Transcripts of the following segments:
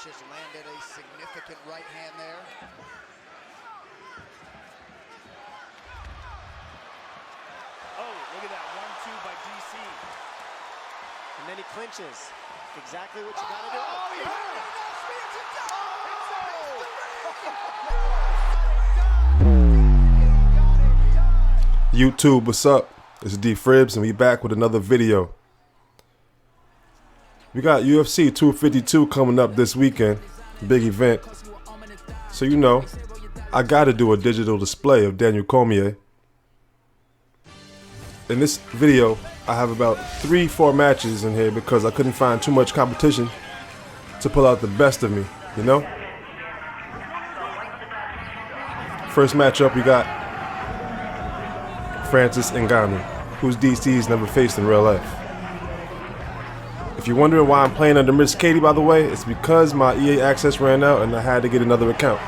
Just landed a significant right hand there. Oh, look at that 1-2 by DC. And then he clinches. Exactly what you gotta do. Oh, he hurt it! YouTube, what's up? It's D Fribs, and we back with another video. We got UFC 252 coming up this weekend, big event. So you know, I gotta do a digital display of Daniel Cormier. In this video, I have about 3-4 matches in here because I couldn't find too much competition to pull out the best of me, you know? First matchup, we got Francis Ngannou, who's DC's never faced in real life. If you're wondering why I'm playing under Miss Katie, by the way, it's because my EA access ran out and I had to get another account.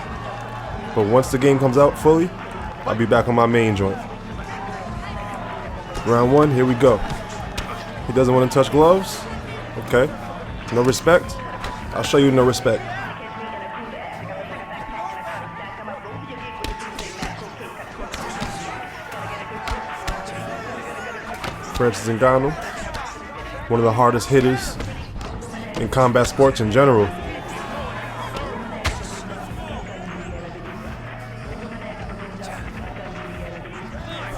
But once the game comes out fully, I'll be back on my main joint. Round one, here we go. He doesn't want to touch gloves? Okay. No respect? I'll show you no respect. Francis Ngannou, one of the hardest hitters in combat sports in general.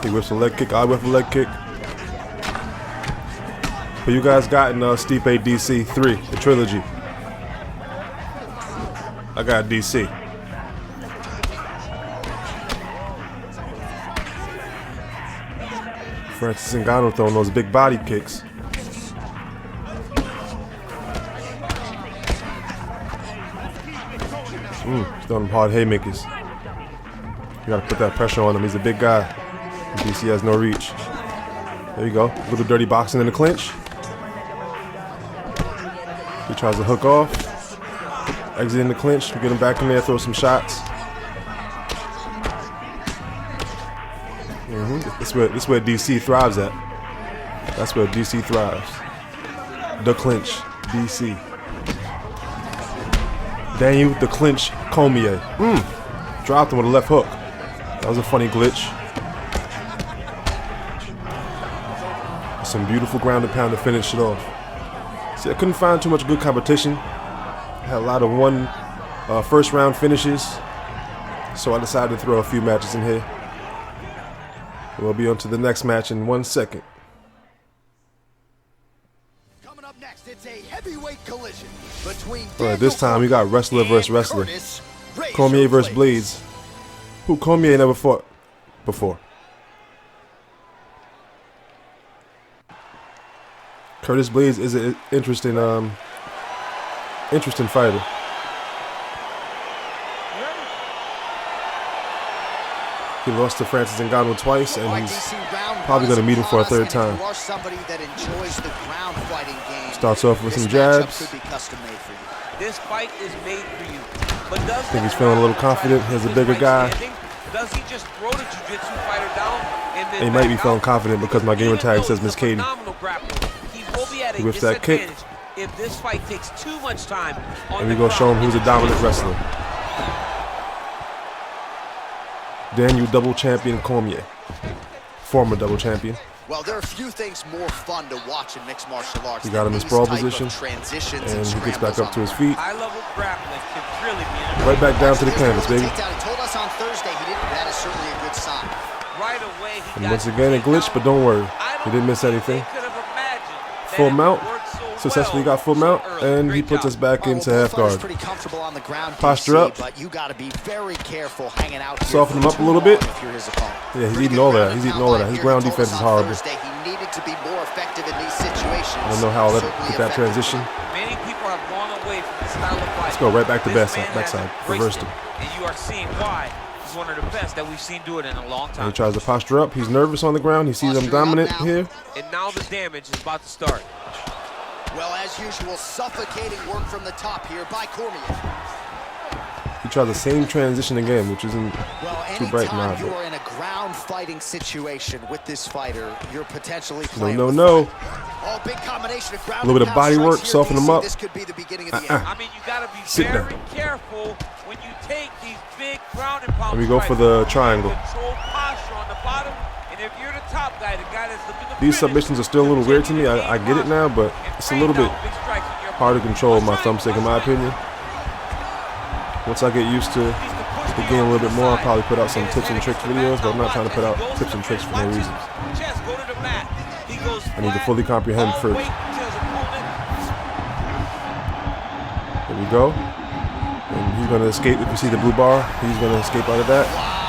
He whips a leg kick, I whip a leg kick. But you guys got in Stipe DC 3, the trilogy. I got DC. Francis Ngannou throwing those big body kicks. He's throwing them hard haymakers. You gotta put that pressure on him. He's a big guy. DC has no reach. There you go. A little dirty boxing in the clinch. He tries to hook off. Exit in the clinch. We get him back in there, throw some shots. This is where DC thrives at. That's where DC thrives. The clinch, DC. Daniel the clinch Cormier. Dropped him with a left hook. That was a funny glitch. Some beautiful ground and pound to finish it off. See, I couldn't find too much good competition. I had a lot of first round finishes. So I decided to throw a few matches in here. We'll be on to the next match in 1 second. Coming up next, it's a heavyweight collision between Alright, this time we got wrestler versus wrestler. Cormier versus Blades, who Cormier never fought before. Curtis Blades is an interesting fighter. He lost to Francis Ngannou twice, and he's probably going to meet him for a third time. Starts off with some jabs. This fight is made for you. But I think he's feeling a little confident. He's a bigger guy. Does he just throw the jiu-jitsu fighter down and then he might be feeling confident because my gamer tag says Miss Katie. He whips that kick. If this fight takes too much time, and we're going to show him who's a dominant wrestler. Daniel double champion Cormier. Former double champion. Well, there are few things more fun to watch in mixed martial arts. He got him in sprawl position, and he gets back up to his feet. High-level grappling can really be right back down to the canvas, baby. He told us on Thursday he didn't. That is certainly a good sign. Right away, and once again, a glitch, but don't worry, he didn't miss anything. Full mount, successfully got full mount, and he puts us back into half guard. Posture up, soften him up a little bit. Yeah, he's eating all that. He's eating all of that. His ground defense is horrible. I don't know how I'll get that transition. Let's go right back to backside. Reversed him. And you are seeing why he's one of the best that we've seen do it in a long time. And he tries to posture up. He's nervous on the ground. He sees I'm dominant here. And now the damage is about to start. Well, as usual, suffocating work from the top here by Cormier. He tries the same transition again, which isn't too bright now. Well, you are in a ground fighting situation with this fighter, you're potentially no. big combination of ground A little bit of and pound body work, strikes here, soften them DC. up. This could be the beginning of the end. I mean, you got to be Sit very down. careful when you take these big ground and pound Let me go for strikes. the triangle. Control posture on the bottom, and if you're the top guy, the guy that's looking to These finish, submissions are still a little weird to me. I get it now, but it's a little bit hard to control with my thumbstick, in my opinion. Once I get used to the game a little bit more, I'll probably put out some tips and tricks videos, but I'm not trying to put out tips and tricks for no reason. I need to fully comprehend first. There we go. And he's going to escape. If you see the blue bar, he's going to escape out of that.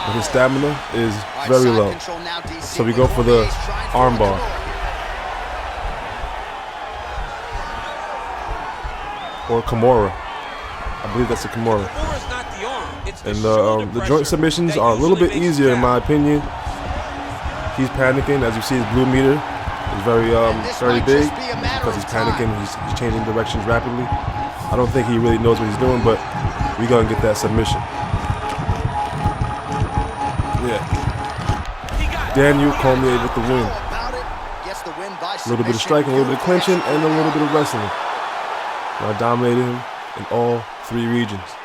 But his stamina is very low. So we go for the arm bar. Or Kimura. I believe that's a Kimura. And the joint submissions are a little bit easier in my opinion. He's panicking. As you see, his blue meter is very big because he's panicking. He's changing directions rapidly. I don't think he really knows what he's doing, but we're going to get that submission. Yeah. Daniel Cormier with the win. A little bit of striking, a little bit of clinching, and a little bit of wrestling. I dominated him in all 3 regions.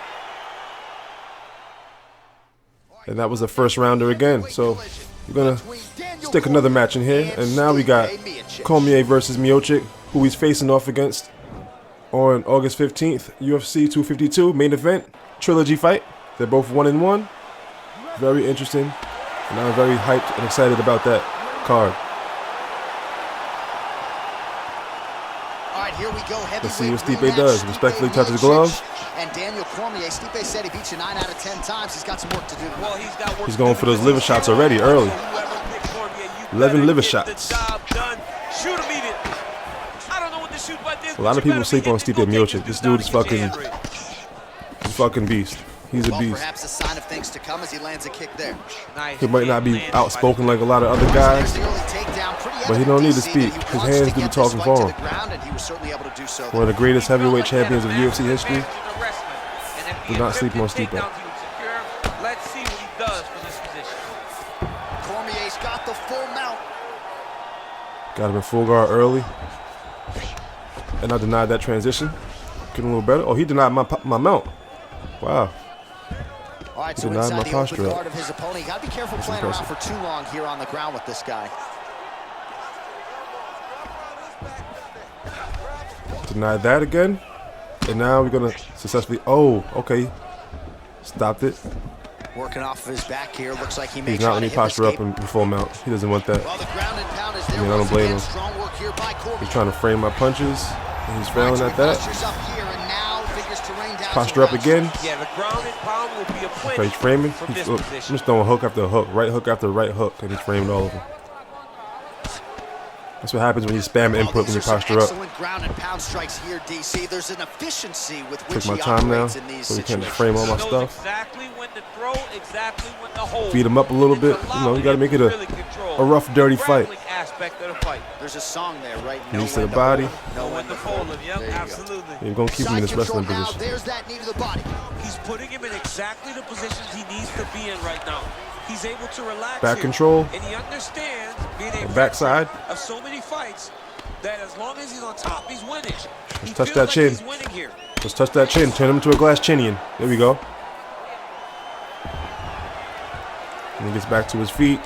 And that was the first rounder again. So we're going to stick another match in here. And now we got Cormier versus Miocic, who he's facing off against on August 15th, UFC 252 main event trilogy fight. They're both 1-1. Very interesting. And I'm very hyped and excited about that card. Here we go. Let's see what Stipe does. Respectfully touches gloves. And Daniel Cormier, Stipe said he beat you 9 out of 10 times. He's got some work to do. Well, he's going for those liver shots already, early. 11 liver shots. A lot of people sleep on Stipe Miocic. This dude is fucking beast. He's a beast. Perhaps a sign of things to come as he lands a kick there. He might not be outspoken like a lot of other guys, but he don't need to speak. His hands do the talking for him. One of the greatest heavyweight champions of UFC history. Do not sleep on Stipe. Let's see what he does for this position. Cormier's got the full mount. Got him in full guard early. And I denied that transition. Getting a little better. Oh, he denied my mount. Wow. All right, so inside the open guard of his opponent. You got to be careful playing around for too long here on the ground with this guy. Denied that again. And now we're going to successfully... Oh, okay. Stopped it. Working off of his back here. Looks like he may He's not letting me posture up in full mount. He doesn't want that. Well, the ground and pound is there. I mean, I don't blame him. Strong work here by Cormier. He's trying to frame my punches. And he's failing at that. Posture up again. Yeah, the ground and pound will be a clinch. Okay, he's framing. Look, I'm just throwing hook after hook. Right hook after right hook. And he's framed all of them. That's what happens when you spam input when you posture up. Excellent ground and pound strikes here, DC. There's an efficiency with which Took my time now, in these so we can't just situations. frame all my stuff. Exactly when to throw, exactly when to hold. Beat him up a little bit. You know, you got to make it a rough, dirty fight. Aspect of the fight. There's a song there, right? Knees to the body. Know when to fold him. Yep, absolutely. You're going to keep him in this wrestling position. There's that knee to the body. He's putting him in exactly the positions he needs to be in right now. He's able to relax back here, control. and he understands being a backside of so many fights that as long as he's on top, he's winning. Just touch that chin. Just touch that chin. Turn him into a glass chinian. There we go. And he gets back to his feet.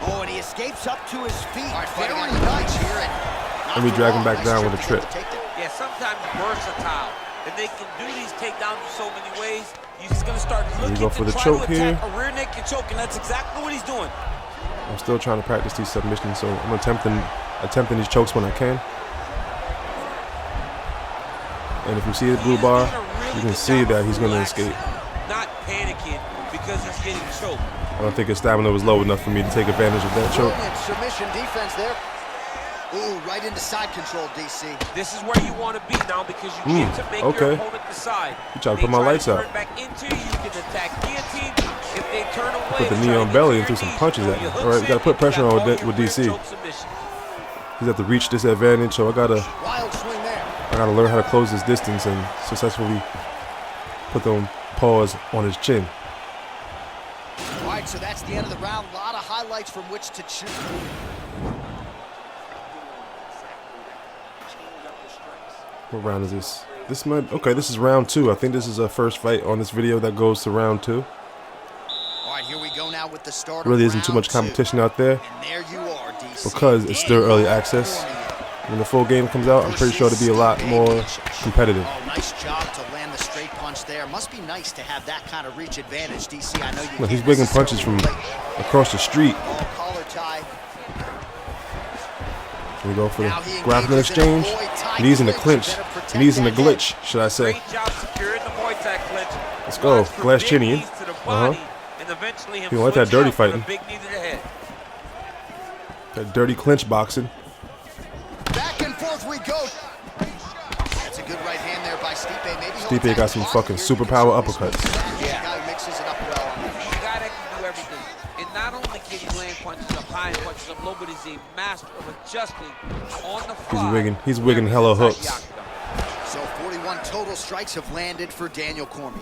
Oh, and he escapes up to his feet. Very nice here. Let me drag him back down with a trip. Yeah, sometimes versatile. And they can do these takedowns in so many ways. He's just going to start looking go for to the try choke to attack here. a rear naked choke, and that's exactly what he's doing. I'm still trying to practice these submissions, so I'm attempting these chokes when I can. And if you see the blue bar, you can see that he's going to escape. Not panicking because he's getting choked. I don't think his stamina was low enough for me to take advantage of that choke. Submission defense there. Ooh, right into side control, DC. This is where you want to be now because you get to make your opponent decide. You try to put my lights out. Back into you, you can attack guillotine. If they turn away, put the knee on belly and threw some punches at me. All right, we got to put pressure on with DC. He's at the reach disadvantage, so I gotta learn how to close this distance and successfully put them paws on his chin. All right, so that's the end of the round. A lot of highlights from which to choose. What round is this? This might, okay, this is round 2. I think this is a first fight on this video that goes to round 2. All right, here we go now with the start. Really isn't too much competition out there. And there you are, DC. Because it's still early access. When the full game comes out, I'm pretty sure it'll be a lot more competitive. Oh, nice job to land the straight punch there. Must be nice to have that kind of reach advantage, DC. I know you. Look, he's wigging punches from across the street. Oh, collar tie. We go for the grappling exchange. Knees in the clinch. Knees in the glitch, should I say. Great job securing the Muay Thai clinch. Let's go. Watch for Glass big chinny in. knees to the body, and eventually him You don't like that switching dirty up for the fighting. big knee to the head. That dirty clinch boxing. Back and forth we go. That's a good right hand there by Stipe. Maybe Stipe got some fucking superpower uppercuts. Yeah, guy mixes it up well. The guy that can do everything. And not only can he land punches up high and punches up low, but he's a master of adjusting on the fly. He's wigging hella hooks. So 41 total strikes have landed for Daniel Cormier.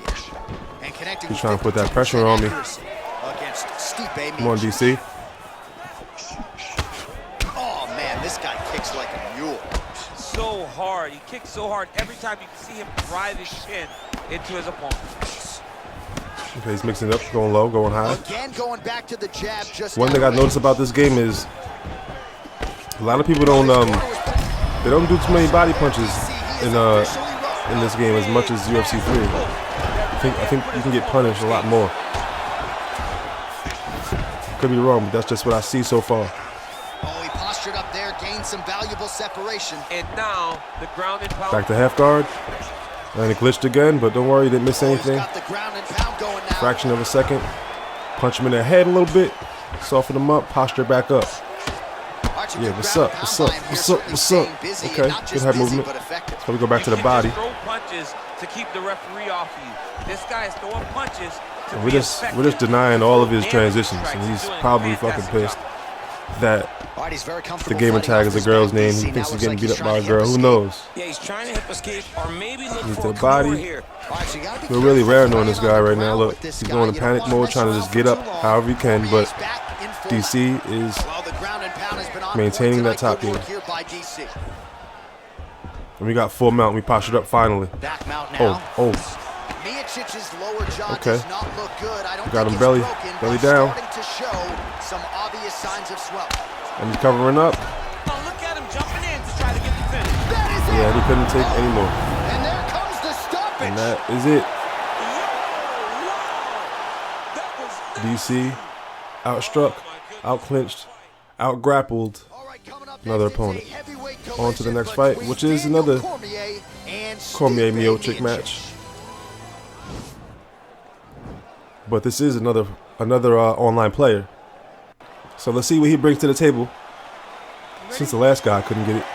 And connecting. He's trying to put that pressure on me. Against Stipe. Come on, DC. Oh man, this guy kicks like a mule. So hard. He kicks so hard. Every time you can see him drive his shin into his opponent. Okay, he's mixing it up, going low, going high. Again, going back to the jab. Just one thing I noticed about this game is a lot of people don't they don't do too many body punches in this game as much as UFC 3. I think you can get punished a lot more. Could be wrong, but that's just what I see so far. Oh, he postured up there, gained some valuable separation. And now the ground and pound. Back to half guard. And it glitched again, but don't worry, he didn't miss anything. Got the ground and pound going now. Fraction of a second. Punch him in the head a little bit. Soften him up, posture back up. Yeah, what's up? What's up? What's up? What's up? Okay, good head movement. So we go back to the body. Throw punches to keep the referee off you. This guy is throwing punches to We're just denying all of his transitions, and he's probably fucking pissed that the gamer tag is a girl's name. He thinks he's getting beat up by a girl. Who knows? Yeah, he's trying to hip escape or maybe look He's for to the a body. here. We're really rare knowing this guy right now. Look, he's going in panic mode, trying to just get up however he can, but DC is maintaining that top gear. And we got full mount. We postured up finally. Oh. Okay. Got him belly down. And he's covering up. Oh, look at him jumping in to try to get the finish. Yeah, he couldn't take any more. And there comes the stoppage. And that is it. That was DC outstruck, outclinched, outgrappled another opponent. On to the next fight, which is another Cormier Miocic match. But this is another online player. So let's see what he brings to the table. Since the last guy couldn't get it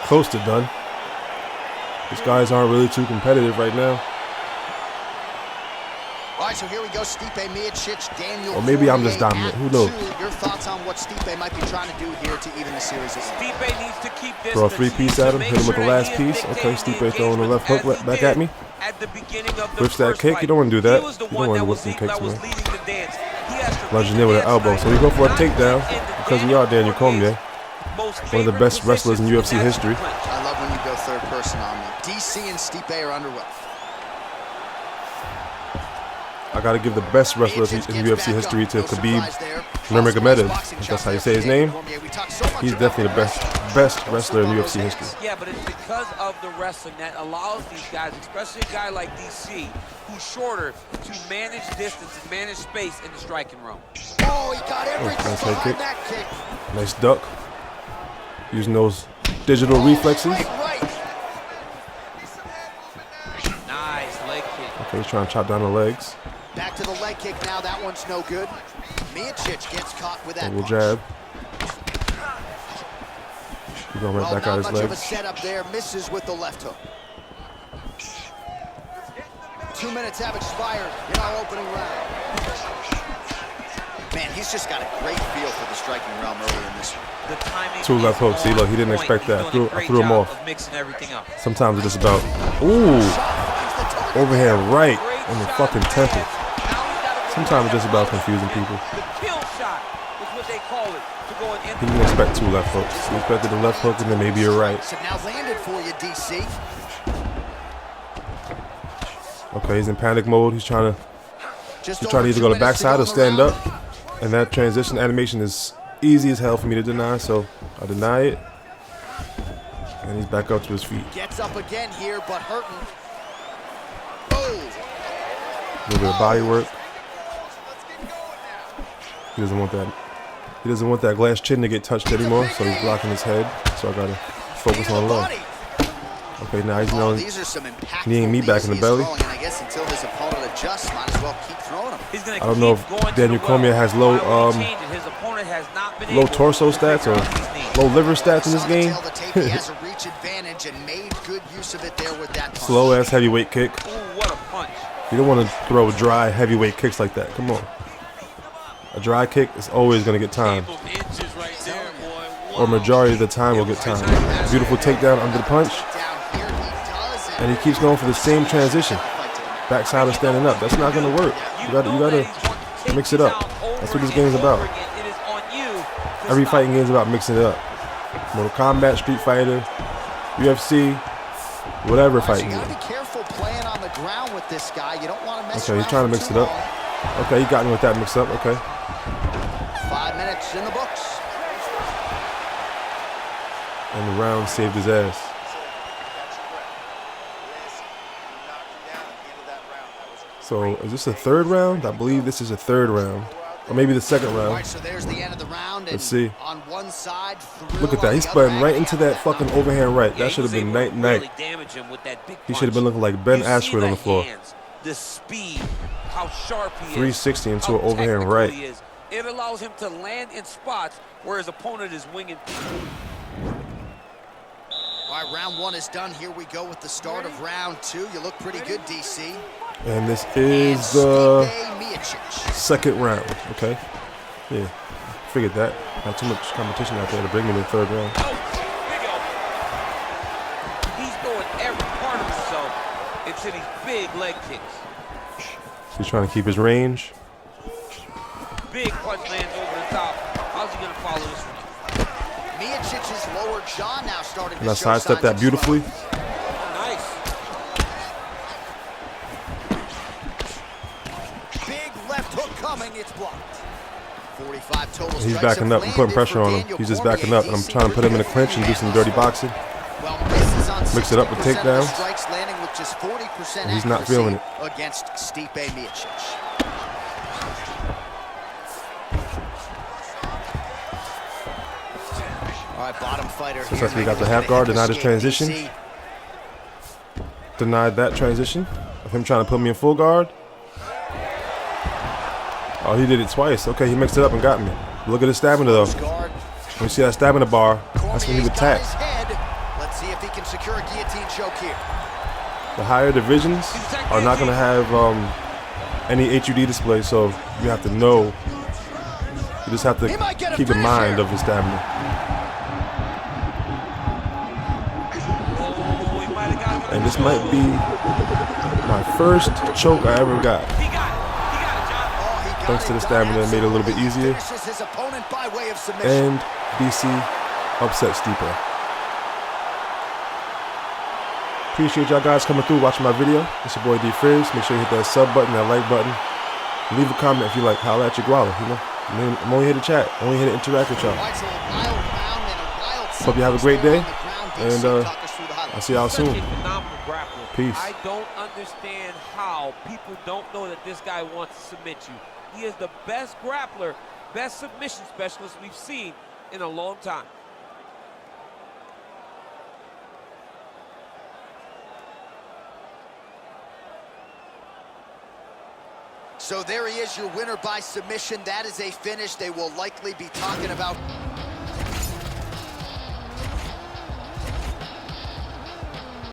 close to done. These guys aren't really too competitive right now. All right, so here we go. Stipe Miocic, Daniel. Or maybe I'm just dominant. Who knows? Your thoughts on what Stipe might be trying to do here to even the series? Stipe needs to keep this. Throw a three-piece at him, hit him with the last piece. Okay, Stipe throwing the left hook back at me. Which that kick, you don't want to do that. You don't want to whip some kicks, man. Lunging in with an elbow. So we go for a takedown because we are Daniel Cormier, one of the best wrestlers in UFC history. I love when you go third person on me. DC and Stipe are underway. I got to give the best wrestlers in UFC history to Khabib Nurmagomedov, if that's how you say his name. He's definitely the best wrestler in UFC history. Yeah, but it's because of the wrestling that allows these guys, especially a guy like DC, who's shorter, to manage distance and manage space in the striking room. Oh, he got everything nice head kick. that kick. Nice duck. Using those digital reflexes. Nice leg kick. Okay, he's trying to chop down the legs. Back to the leg kick now. That one's no good. Miocic gets caught with that Double jab. He's going right back out his legs. Not much of a legs. setup there. Misses with the left hook. 2 minutes have expired in our opening round. Man, he's just got a great feel for the striking realm early in this one. Two left hooks. See, look, he didn't expect that. I threw him off. Sometimes it's just about, ooh, overhand right on the fucking temple. Sometimes it's just about confusing people. The kill shot is what they call it, to going in. He didn't expect 2 left hooks. He expected a left hook and then maybe a right. So now landed for you, DC. Okay, he's in panic mode. He's trying to either go to the backside or stand up. And that transition animation is easy as hell for me to deny, so I deny it. And he's back up to his feet. Gets up again here, but hurting. Oh. A little bit of body work. He doesn't want that. He doesn't want that glass chin to get touched anymore, so he's blocking his head. So I gotta focus on low. Okay, now he's knowing kneeing me back in the belly. I guess until his opponent adjusts, might as well keep throwing him. I don't know if Daniel Cormier has low torso stats or low liver stats in this game. Slow ass heavyweight kick. What a punch. You don't want to throw dry heavyweight kicks like that. Come on. A dry kick is always going to get timed. Or majority of the time will get timed. Beautiful takedown under the punch. And he keeps going for the same transition. Backside or standing up. That's not going to work. You gotta mix it up. That's what this game's about. Every fighting game is about mixing it up. Mortal Kombat, Street Fighter, UFC, whatever fighting game. Okay, he's trying to mix it up. Okay, he got me with that mix up. Okay. 5 minutes in the books. And the round saved his ass. So is this a 3rd round? I believe this is a 3rd round. Or maybe the 2nd round. Right, so there's the end of the round. Let's see. On one side, look at that. He's sputting right into that fucking overhand right. That should have been night-night. He should have been looking like Ben Askren on the floor. The speed, how sharp he is. 360 into an overhand right. It allows him to land in spots where his opponent is winging. All right, round 1 is done. Here we go with the start of round 2. You look pretty good, DC. And this is the 2nd round. Okay. Yeah. Figured that. Not too much competition out there to bring me to the 3rd round. Oh, big elbow. He's throwing every part of himself into these big leg kicks. He's trying to keep his range. Big punch lands over the top. How's he going to follow this one? Miocic's lower jaw now starting to and I show sidestepped that beautifully. Oh, nice. Big left hook coming. It's blocked. 45 total. He's backing up and putting pressure on him. He's just backing up, and I'm trying to put him in a clinch and do some dirty boxing. Mix it up with takedowns. And he's not feeling it. Against Stipe Miocic. All right, bottom fighter. Successfully got the half guard, denied his transition. Denied that transition of him trying to put me in full guard. Oh, he did it twice. Okay, he mixed it up and got me. Look at his stamina though. When you see that stamina bar, that's when he would tap. Let's see if he can secure a guillotine choke here. The higher divisions are not going to have any HUD display, so you have to know. You just have to keep in mind of his stamina. And this might be my first choke I ever got. Thanks to the stamina, it made it a little bit easier. And DC upset Stipe. Appreciate y'all guys coming through, watching my video. It's your boy D Frizz. Make sure you hit that sub button, that like button. Leave a comment if you like. Holla at your guala, you know. I'm only here to chat. Only here to interact with y'all. Hope you have a great day. And I'll see y'all soon. Peace. I don't understand how people don't know that this guy wants to submit you. He is the best grappler, best submission specialist we've seen in a long time. So there he is, your winner by submission. That is a finish they will likely be talking about.